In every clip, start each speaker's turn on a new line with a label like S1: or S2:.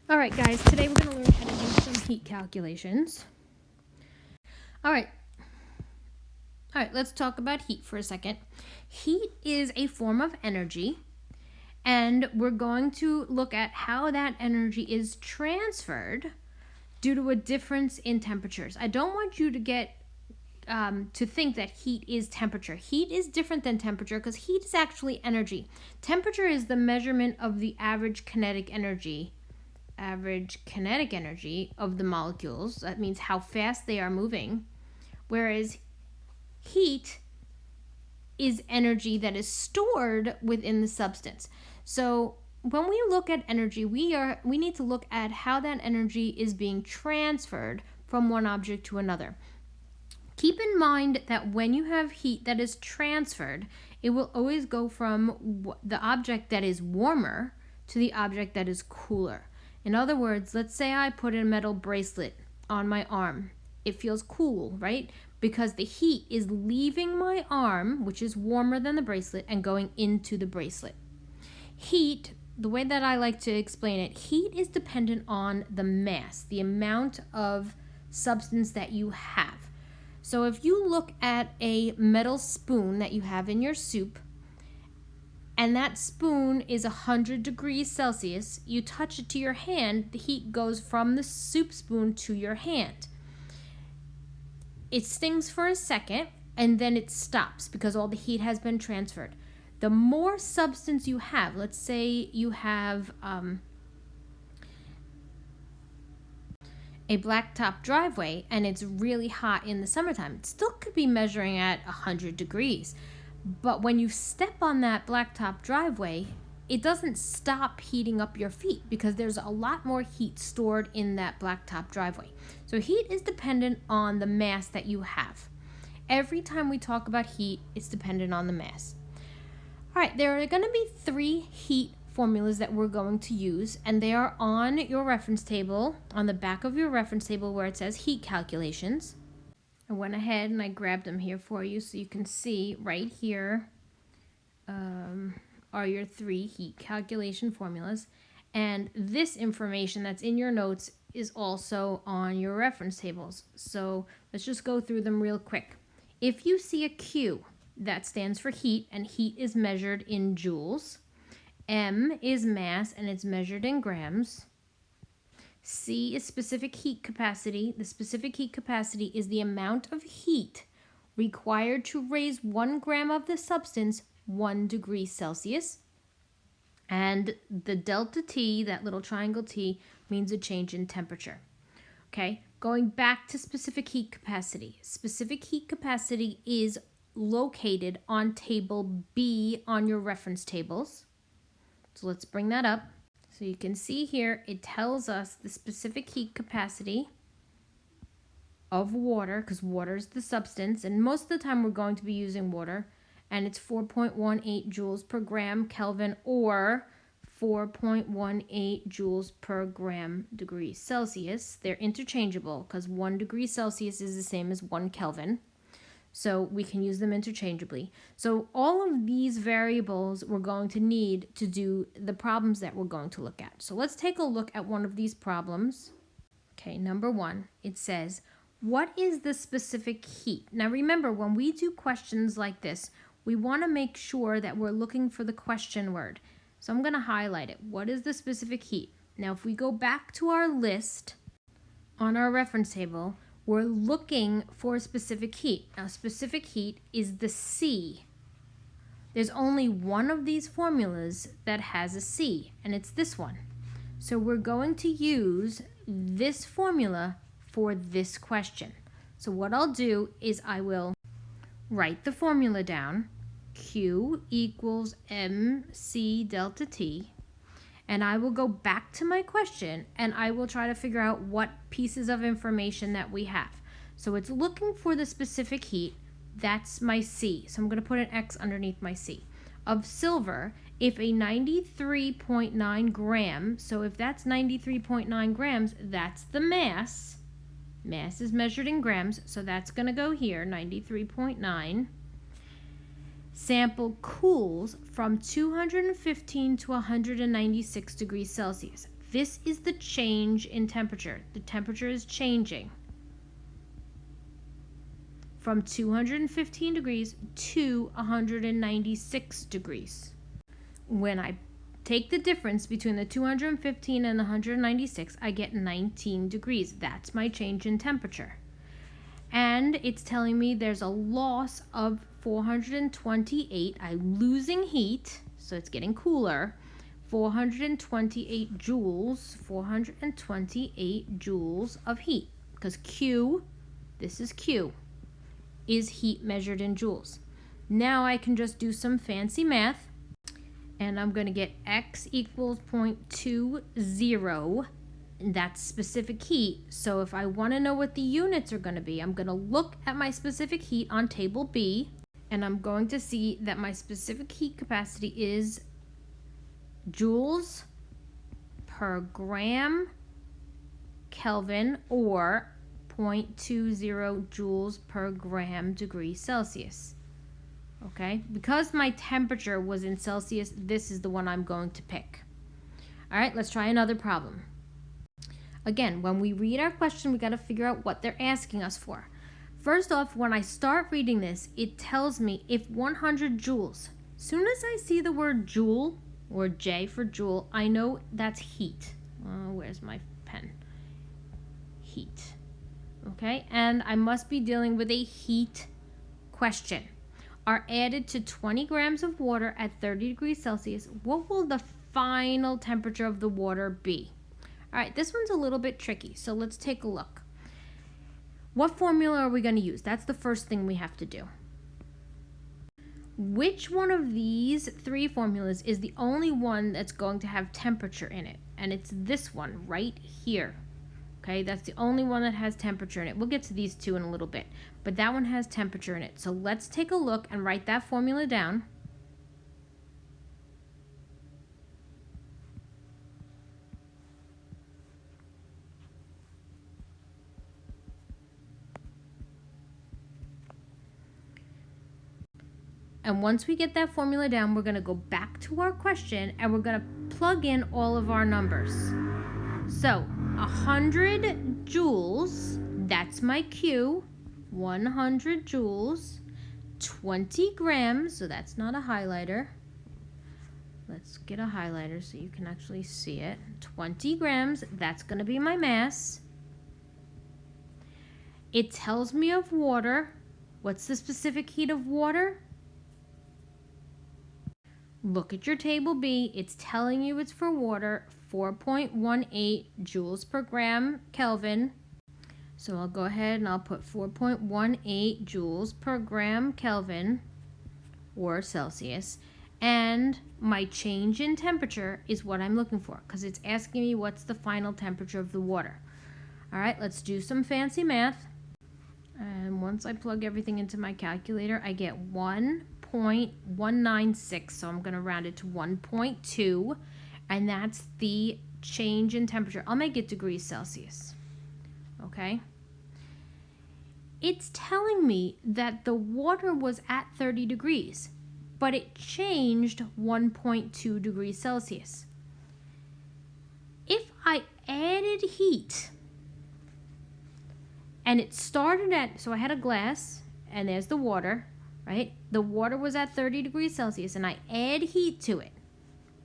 S1: All right, guys, today we're going to learn how to do some heat calculations. All right, let's talk about heat for a second. Heat is a form of energy, and we're going to look at how that energy is transferred due to a difference in temperatures. I don't want you to get to think that heat is temperature. Heat is different than temperature because heat is actually energy. Temperature is the measurement of the average kinetic energy of the molecules. That means how fast they are moving. Whereas heat is energy that is stored within the substance. So when we look at energy, we need to look at how that energy is being transferred from one object to another. Keep in mind that when you have heat that is transferred, it will always go from the object that is warmer to the object that is cooler. In other words, let's say I put a metal bracelet on my arm. It feels cool, right? Because the heat is leaving my arm, which is warmer than the bracelet, and going into the bracelet. Heat, the way that I like to explain it, heat is dependent on the mass, the amount of substance that you have. So if you look at a metal spoon that you have in your soup, and that spoon is 100 degrees Celsius, you touch it to your hand, the heat goes from the soup spoon to your hand. It stings for a second, and then it stops because all the heat has been transferred. The more substance you have, let's say you have a blacktop driveway and it's really hot in the summertime, it still could be measuring at 100 degrees. But when you step on that blacktop driveway, it doesn't stop heating up your feet because there's a lot more heat stored in that blacktop driveway. So heat is dependent on the mass that you have. Every time we talk about heat, it's dependent on the mass. All right, there are going to be 3 heat formulas that we're going to use, and they are on your reference table, on the back of your reference table where it says heat calculations. I went ahead and I grabbed them here for you so you can see right here are your 3 heat calculation formulas. And this information that's in your notes is also on your reference tables. So let's just go through them real quick. If you see a Q, that stands for heat, and heat is measured in joules. M is mass, and it's measured in grams. C is specific heat capacity. The specific heat capacity is the amount of heat required to raise 1 gram of the substance 1 degree Celsius. And the delta T, that little triangle T, means a change in temperature. Okay, going back to specific heat capacity. Specific heat capacity is located on table B on your reference tables. So let's bring that up. So you can see here, it tells us the specific heat capacity of water, because water is the substance, and most of the time we're going to be using water, and it's 4.18 joules per gram Kelvin, or 4.18 joules per gram degrees Celsius. They're interchangeable because 1 degree Celsius is the same as 1 Kelvin. So we can use them interchangeably. So all of these variables we're going to need to do the problems that we're going to look at. So let's take a look at one of these problems. Okay, number 1, it says, what is the specific heat? Now remember, when we do questions like this, we want to make sure that we're looking for the question word. So I'm going to highlight it. What is the specific heat? Now if we go back to our list on our reference table, we're looking for specific heat. Now, specific heat is the C. There's only one of these formulas that has a C, and it's this one. So we're going to use this formula for this question. So what I'll do is I will write the formula down. Q equals MC delta T. And I will go back to my question and I will try to figure out what pieces of information that we have. So it's looking for the specific heat. That's my C. So I'm going to put an X underneath my C. Of silver, if a 93.9 gram, so if that's 93.9 grams, that's the mass. Mass is measured in grams, so that's going to go here, 93.9. Sample cools from 215 to 196 degrees Celsius. This is the change in temperature. The temperature is changing from 215 degrees to 196 degrees. When I take the difference between the 215 and the 196, I get 19 degrees. That's my change in temperature. And it's telling me there's a loss of 428. I'm losing heat, so it's getting cooler. 428 joules of heat, because Q, this is Q, is heat measured in joules. Now I can just do some fancy math, and I'm going to get X equals 0.20. That's specific heat. So if I want to know what the units are going to be, I'm going to look at my specific heat on table B, and I'm going to see that my specific heat capacity is joules per gram Kelvin, or 0.20 joules per gram degree Celsius. Okay, because my temperature was in Celsius, this is the one I'm going to pick. All right, let's try another problem. Again, when we read our question, we got to figure out what they're asking us for. First off, when I start reading this, it tells me if 100 joules. Soon as I see the word joule, or J for joule, I know that's heat. Where's my pen? Heat. Okay, and I must be dealing with a heat question. Are added to 20 grams of water at 30 degrees Celsius, what will the final temperature of the water be? All right, this one's a little bit tricky, so let's take a look. What formula are we going to use? That's the first thing we have to do. Which one of these three formulas is the only one that's going to have temperature in it? And it's this one right here. Okay, that's the only one that has temperature in it. We'll get to these two in a little bit, but that one has temperature in it. So let's take a look and write that formula down. And once we get that formula down, we're going to go back to our question and we're going to plug in all of our numbers. So 100 joules, that's my Q, 100 joules, 20 grams, so that's not a highlighter. Let's get a highlighter so you can actually see it. 20 grams, that's going to be my mass. It tells me of water. What's the specific heat of water? Look at your table B. It's telling you it's for water, 4.18 joules per gram Kelvin. So I'll go ahead and I'll put 4.18 joules per gram Kelvin, or Celsius. And my change in temperature is what I'm looking for, because it's asking me what's the final temperature of the water. All right, let's do some fancy math. And once I plug everything into my calculator, I get 1.196, so I'm going to round it to 1.2, and that's the change in temperature. I'll make it degrees Celsius. Okay? It's telling me that the water was at 30 degrees, but it changed 1.2 degrees Celsius. If I added heat, and it started at, so I had a glass, and there's the water, right? The water was at 30 degrees Celsius, and I add heat to it.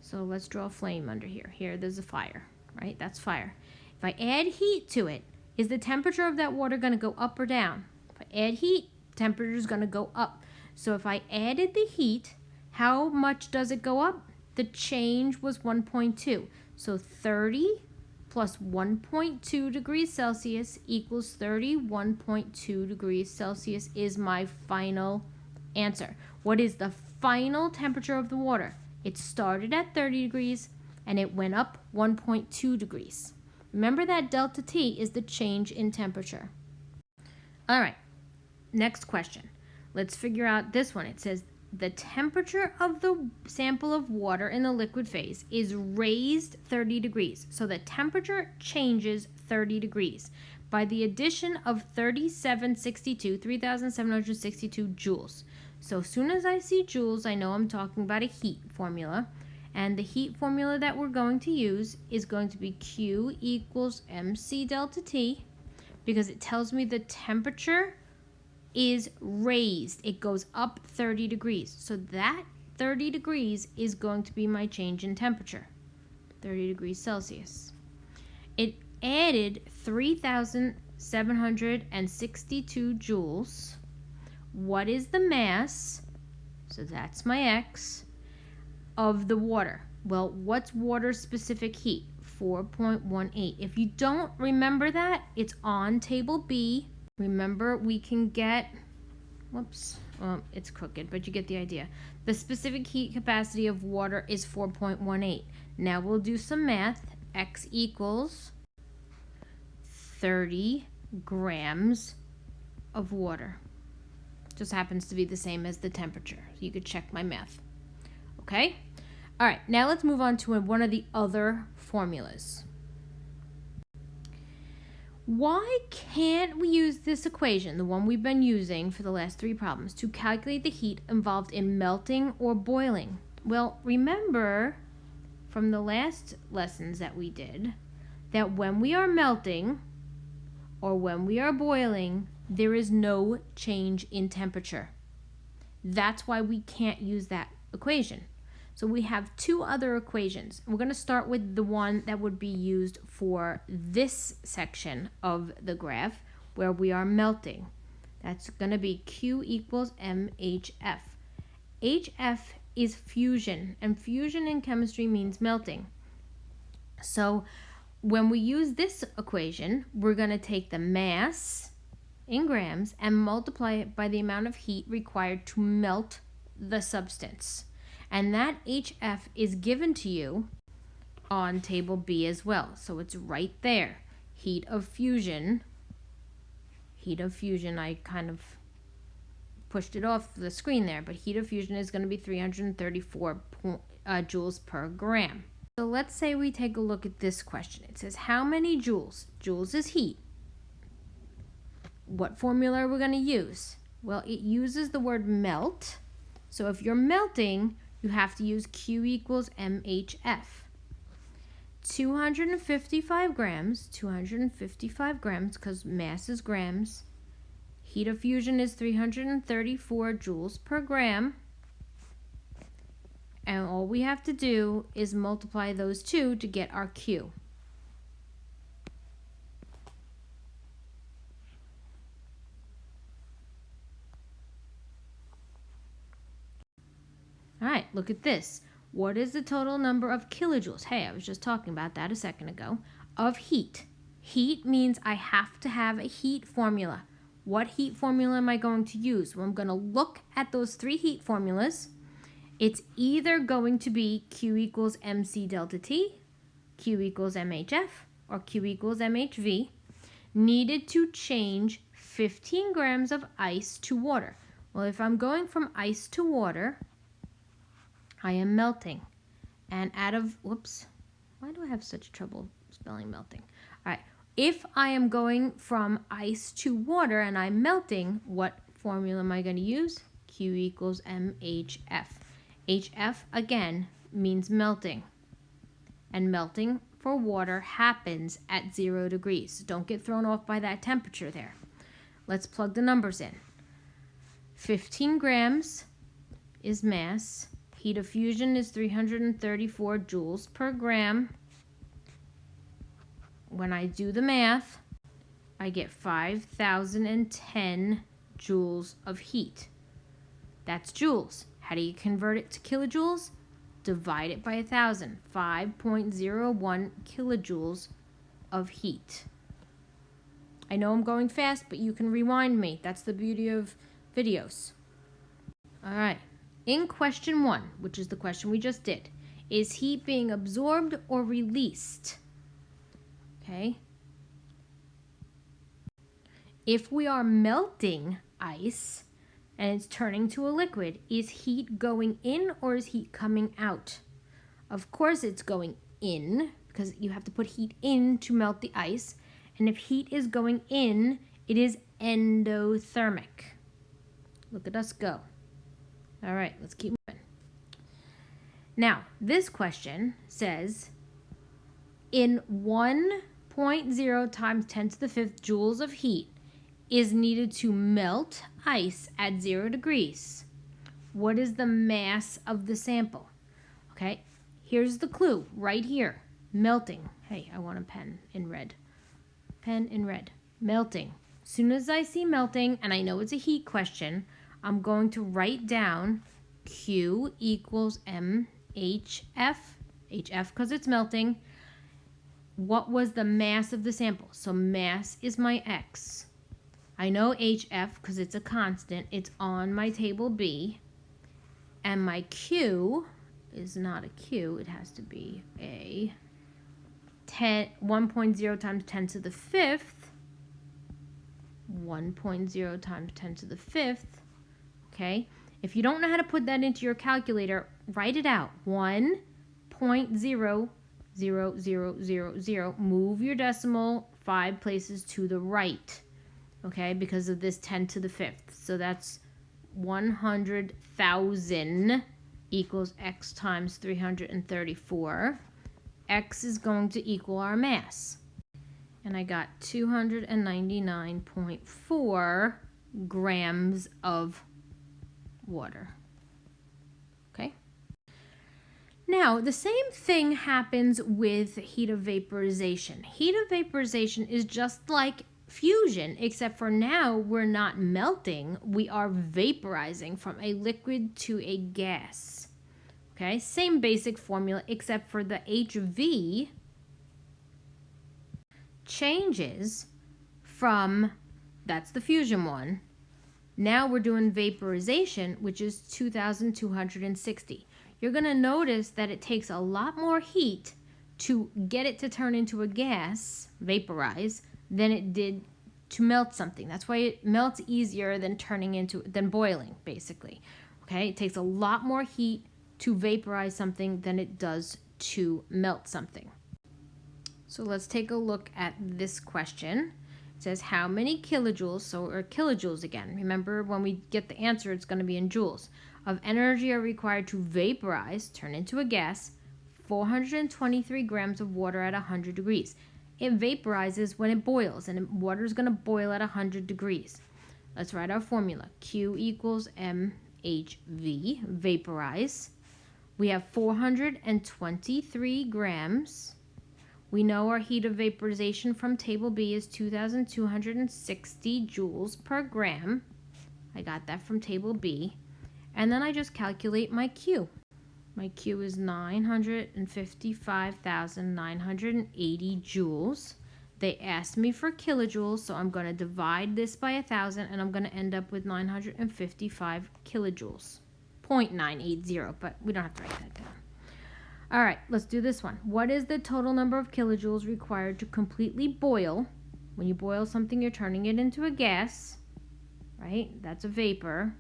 S1: So let's draw a flame under here. Here, there's a fire, right? That's fire. If I add heat to it, is the temperature of that water going to go up or down? If I add heat, temperature is going to go up. So if I added the heat, how much does it go up? The change was 1.2. So 30 plus 1.2 degrees Celsius equals 31.2 degrees Celsius is my final answer. What is the final temperature of the water? It started at 30 degrees and it went up 1.2 degrees. Remember that delta T is the change in temperature. All right, next question. Let's figure out this one. It says the temperature of the sample of water in the liquid phase is raised 30 degrees. So the temperature changes 30 degrees by the addition of 3762 joules. So as soon as I see joules, I know I'm talking about a heat formula. And the heat formula that we're going to use is going to be Q equals mc delta T, because it tells me the temperature is raised. It goes up 30 degrees. So that 30 degrees is going to be my change in temperature, 30 degrees Celsius. It added 3,762 joules. What is the mass? So that's my X of the water. Well, what's water specific heat? 4.18. If you don't remember that, it's on table B. Remember, we can get, it's crooked, but you get the idea. The specific heat capacity of water is 4.18. Now we'll do some math. X equals 30 grams of water. Just happens to be the same as the temperature. So you could check my math. Okay? All right, now let's move on to one of the other formulas. Why can't we use this equation, the one we've been using for the last 3 problems, to calculate the heat involved in melting or boiling? Well, remember from the last lessons that we did that when we are melting or when we are boiling, there is no change in temperature. That's why we can't use that equation. So we have 2 other equations. We're going to start with the one that would be used for this section of the graph where we are melting. That's going to be Q equals MHF. HF is fusion, and fusion in chemistry means melting. So when we use this equation, we're going to take the mass in grams and multiply it by the amount of heat required to melt the substance. And that HF is given to you on table B as well. So it's right there. Heat of fusion, I kind of pushed it off the screen there, but heat of fusion is going to be 334 joules per gram. So let's say we take a look at this question. It says, how many joules? Joules is heat. What formula are we going to use? Well, it uses the word melt. So if you're melting, you have to use Q equals MHF. 255 grams because mass is grams. Heat of fusion is 334 joules per gram. And all we have to do is multiply those 2 to get our Q. All right, look at this. What is the total number of kilojoules? Hey, I was just talking about that a second ago. Of heat. Heat means I have to have a heat formula. What heat formula am I going to use? Well, I'm going to look at those 3 heat formulas. It's either going to be Q equals mc delta T, Q equals MHF, or Q equals MHV. Needed to change 15 grams of ice to water. Well, if I'm going from ice to water, I am melting. And why do I have such trouble spelling melting? All right, if I am going from ice to water and I'm melting, what formula am I going to use? Q equals MHF. HF, again, means melting. And melting for water happens at 0 degrees. So don't get thrown off by that temperature there. Let's plug the numbers in. 15 grams is mass. Heat of fusion is 334 joules per gram. When I do the math, I get 5,010 joules of heat. That's joules. How do you convert it to kilojoules? Divide it by 1,000. 5.01 kilojoules of heat. I know I'm going fast, but you can rewind me. That's the beauty of videos. All right. In question 1, which is the question we just did, is heat being absorbed or released? Okay. If we are melting ice and it's turning to a liquid, is heat going in or is heat coming out? Of course it's going in because you have to put heat in to melt the ice. And if heat is going in, it is endothermic. Look at us go. All right, let's keep moving. Now, this question says, in 1.0 times 10 to the 5th joules of heat is needed to melt ice at 0 degrees. What is the mass of the sample? Okay, here's the clue right here. Melting. Hey, I want a pen in red. Pen in red. Melting. As soon as I see melting, and I know it's a heat question, I'm going to write down Q equals MHF. HF because it's melting. What was the mass of the sample? So mass is my X. I know HF because it's a constant. It's on my table B. And my Q is not a Q. It has to be a 1.0 times 10 to the 5th. 1.0 times 10 to the 5th. Okay. If you don't know how to put that into your calculator, write it out. 1.00000. Move your decimal 5 places to the right. Okay, because of this 10 to the 5th. So that's 100,000 equals X times 334. X is going to equal our mass. And I got 299.4 grams of water. Okay. Now, the same thing happens with heat of vaporization. Heat of vaporization is just like fusion, except for now we're not melting, we are vaporizing from a liquid to a gas. Okay, same basic formula, except for the HV changes from, that's the fusion one. Now we're doing vaporization, which is 2,260. You're going to notice that it takes a lot more heat to get it to turn into a gas, vaporize, than it did to melt something. That's why it melts easier than boiling, basically. Okay, it takes a lot more heat to vaporize something than it does to melt something. So let's take a look at this question. It says how many kilojoules, or kilojoules again. Remember, when we get the answer, it's going to be in joules, of energy are required to vaporize, turn into a gas, 423 grams of water at 100 degrees. It vaporizes when it boils, and water is going to boil at 100 degrees. Let's write our formula. Q equals MHV, vaporize. We have 423 grams. We know our heat of vaporization from table B is 2,260 joules per gram. I got that from table B. And then I just calculate my Q. My Q is 955,980 joules. They asked me for kilojoules, so I'm going to divide this by 1,000, and I'm going to end up with 955 kilojoules. 0.980, but we don't have to write that down. All right, let's do this one. What is the total number of kilojoules required to completely boil? When you boil something, you're turning it into a gas, right? That's a vapor.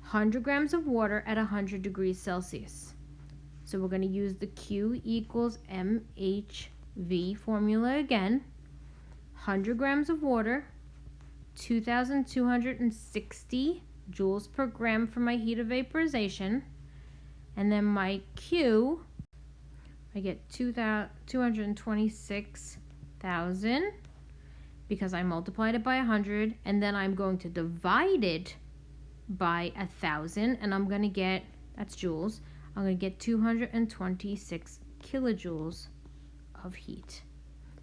S1: 100 grams of water at 100 degrees Celsius. So we're going to use the Q equals MHV formula again. 100 grams of water, 2,260 joules per gram for my heat of vaporization. And then my Q, I get 226,000 because I multiplied it by 100. And then I'm going to divide it by 1,000, and I'm going to get, that's joules, I'm going to get 226 kilojoules of heat.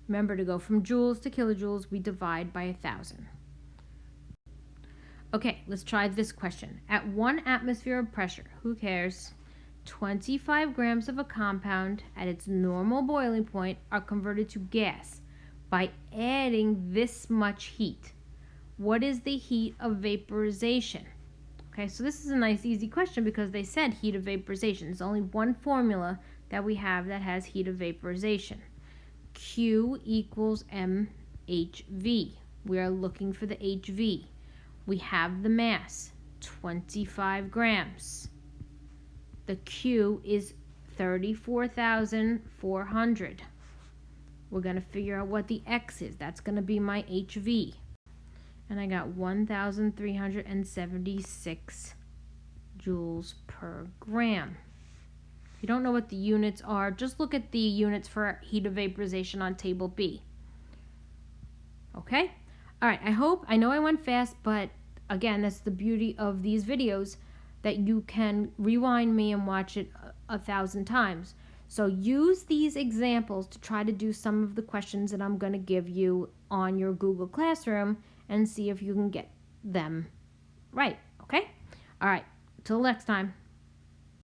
S1: Remember, to go from joules to kilojoules, we divide by 1,000. Okay, let's try this question. At 1 atmosphere of pressure, who cares? 25 grams of a compound at its normal boiling point are converted to gas by adding this much heat. What is the heat of vaporization? Okay, so this is a nice easy question because they said heat of vaporization. There's only one formula that we have that has heat of vaporization. Q equals MHV. We are looking for the HV. We have the mass, 25 grams. The Q is 34,400. We're going to figure out what the X is. That's going to be my HV. And I got 1,376 joules per gram. If you don't know what the units are, just look at the units for heat of vaporization on table B. Okay? All right, I know I went fast, but again, that's the beauty of these videos, that you can rewind me and watch it 1,000 times. So use these examples to try to do some of the questions that I'm going to give you on your Google Classroom and see if you can get them right. Okay? All right, till next time.